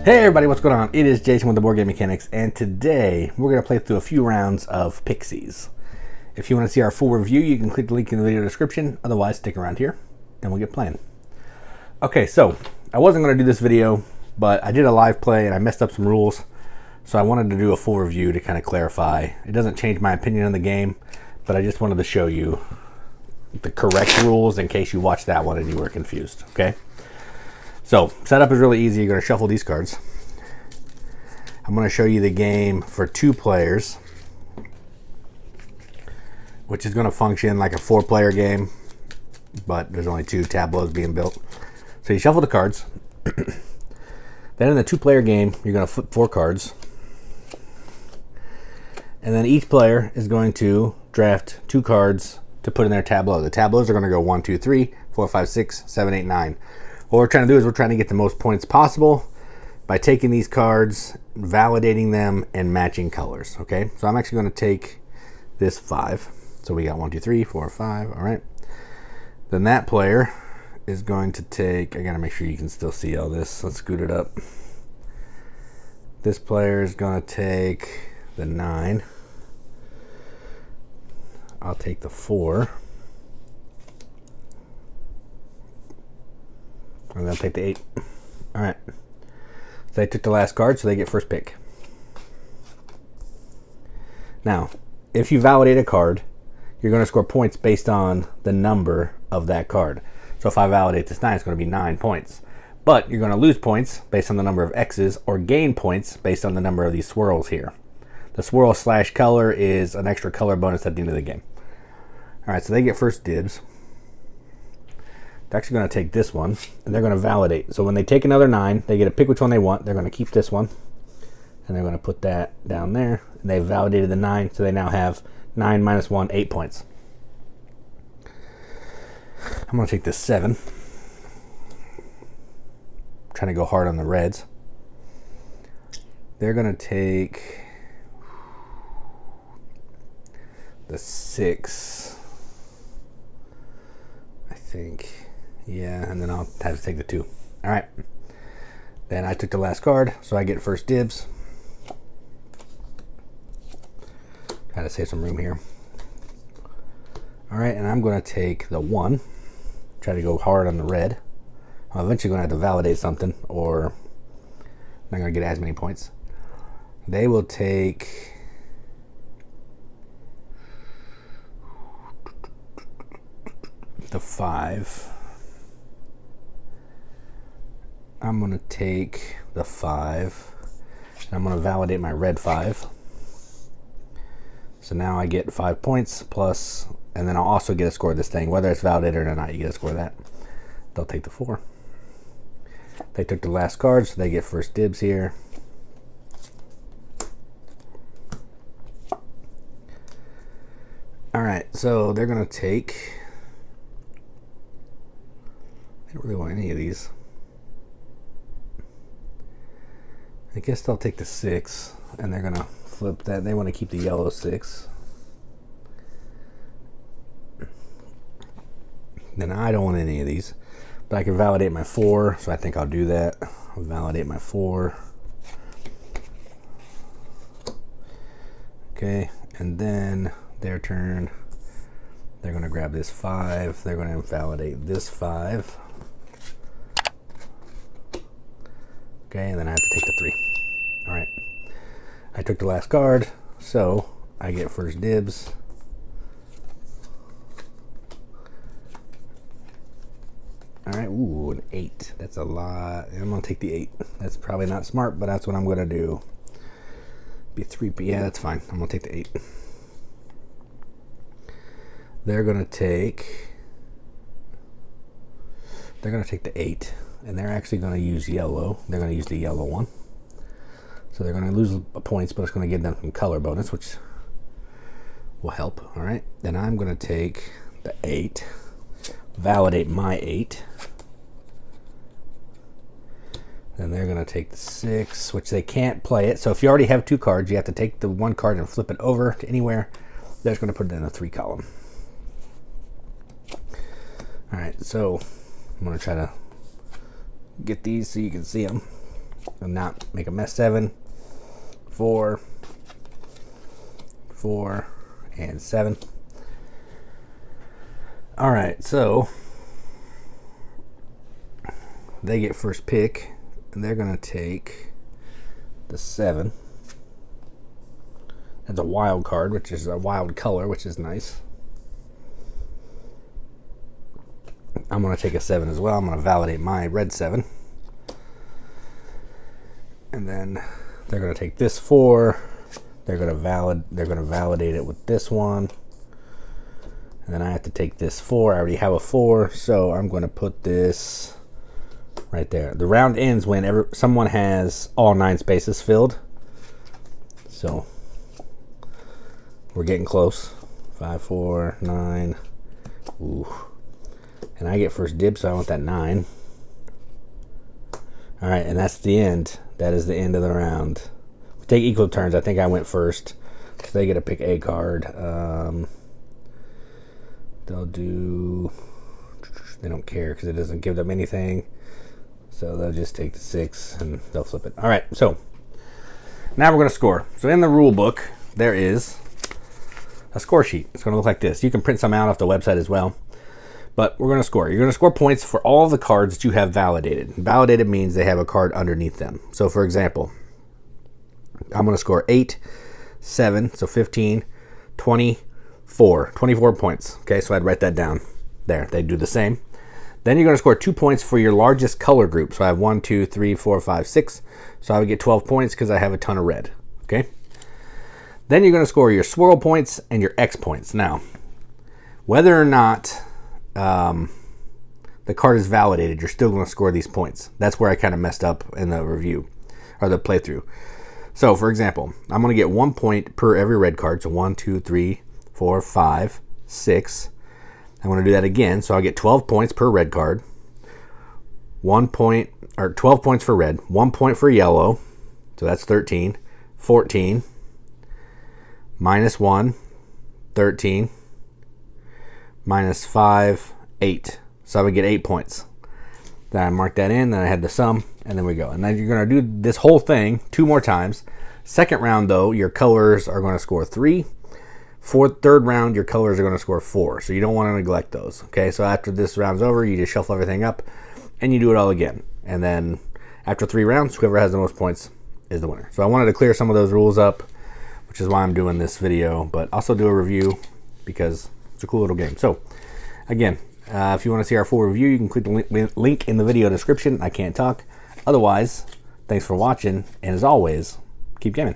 Hey everybody, what's going on? It is Jason with the Board Game Mechanics, and today we're going to play through a few rounds of Pixies. If you want to see our full review, you can click the link in the video description. Otherwise, stick around here, and we'll get playing. Okay, so I wasn't going to do this video, but I did a live play, and I messed up some rules, so I wanted to do a full review to kind of clarify. It doesn't change my opinion on the game, but I just wanted to show you the correct rules in case you watched that one and you were confused, okay? So, setup is really easy. You're going to shuffle these cards. I'm going to show you the game for 2 players, which is going to function like a 4-player game, but there's only 2 tableaus being built. So you shuffle the cards. Then in the 2-player game, you're going to flip 4 cards. And then each player is going to draft 2 cards to put in their tableau. The tableaus are going to go 1, 2, 3, 4, 5, 6, 7, 8, 9. What we're trying to do is we're trying to get the most points possible by taking these cards, validating them, and matching colors, okay? So I'm actually going to take this 5. So we got 1, 2, 3, 4, 5, all right? Then that player is going to take, I got to make sure you can still see all this. Let's scoot it up. This player is going to take the 9. I'll take the 4. And they'll take the 8. All right. So they took the last card, so they get first pick. Now, if you validate a card, you're going to score points based on the number of that card. So if I validate this 9, it's going to be 9 points. But you're going to lose points based on the number of X's or gain points based on the number of these swirls here. The swirl / color is an extra color bonus at the end of the game. All right, so they get first dibs. They're actually going to take this one, and they're going to validate. So when they take another 9, they get to pick which one they want. They're going to keep this one, and they're going to put that down there. And they've validated the 9, so they now have 9 minus 1, 8 points. I'm going to take this 7. Trying to go hard on the reds. They're going to take the 6, I think. Yeah, and then I'll have to take the 2. All right. Then I took the last card, so I get first dibs. Gotta save some room here. All right, and I'm going to take the 1. Try to go hard on the red. I'm eventually going to have to validate something, or I'm not going to get as many points. They will take the 5. I'm going to take the 5, and I'm going to validate my red 5. So now I get 5 points plus, and then I'll also get a score of this thing. Whether it's validated or not, you get a score of that. They'll take the 4. They took the last card, so they get first dibs here. All right, so they're going to take, I don't really want any of these. I guess they'll take the 6, and they're going to flip that. They want to keep the yellow 6. Then I don't want any of these, but I can validate my 4, so I think I'll do that. I'll validate my 4. Okay, and then their turn. They're going to grab this 5. They're going to validate this 5. Okay, and then I have to take the 3. All right. I took the last card, so I get first dibs. All right, ooh, an 8. That's a lot. I'm going to take the 8. That's probably not smart, but that's what I'm going to do. Be 3, but yeah, that's fine. I'm going to take the 8. They're going to take the 8. And they're actually going to use yellow. They're going to use the yellow one. So they're going to lose points, but it's going to give them some color bonus, which will help. All right. Then I'm going to take the 8, validate my 8. Then they're going to take the 6, which they can't play it. So if you already have 2 cards, you have to take the 1 card and flip it over to anywhere. They're just going to put it in the 3 column. All right. So I'm going to try to get these so you can see them. and not make a mess. 7, 4, 4, and 7. All right, so they get first pick, and they're going to take the 7. That's a wild card, which is a wild color, which is nice. I'm going to take a 7 as well. I'm going to validate my red 7. And then they're going to take this 4. They're going to validate it with this one. And then I have to take this 4. I already have a 4, so I'm going to put this right there. The round ends when someone has all 9 spaces filled. So we're getting close. 5, 4, 9. Ooh. And I get first dibs, so I want that 9. All right, and that's the end. That is the end of the round. We take equal turns. I think I went first, so they get to pick a card. They'll do... They don't care because it doesn't give them anything. So they'll just take the 6 and they'll flip it. All right, so now we're going to score. So in the rule book, there is a score sheet. It's going to look like this. You can print some out off the website as well. But we're going to score. You're going to score points for all the cards that you have validated. Validated means they have a card underneath them. So for example, I'm going to score 8, 7, so 15, 24. 24 points. Okay, so I'd write that down there. They do the same. Then you're going to score 2 points for your largest color group. So I have 1, 2, 3, 4, 5, 6. So I would get 12 points because I have a ton of red. Okay. Then you're going to score your swirl points and your X points. Now, whether or not the card is validated, you're still going to score these points. That's where I kind of messed up in the review or the playthrough. So for example, I'm going to get 1 point per every red card. So 1, 2, 3, 4, 5, 6. I'm going to do that again. So I get 12 points per red card. 1 point, or 12 points for red, 1 point for yellow. So that's 13, 14, minus 1, 13, minus 5, 8. So I would get 8 points. Then I mark that in, then I had the sum, and then we go. And then you're going to do this whole thing 2 more times. Second round, though, your colors are going to score 3. Third round, your colors are going to score 4. So you don't want to neglect those. Okay, so after this round's over, you just shuffle everything up, and you do it all again. And then after 3 rounds, whoever has the most points is the winner. So I wanted to clear some of those rules up, which is why I'm doing this video, but also do a review because it's a cool little game. So again, if you want to see our full review, you can click the link in the video description. I can't talk. Otherwise, thanks for watching, and as always, keep gaming.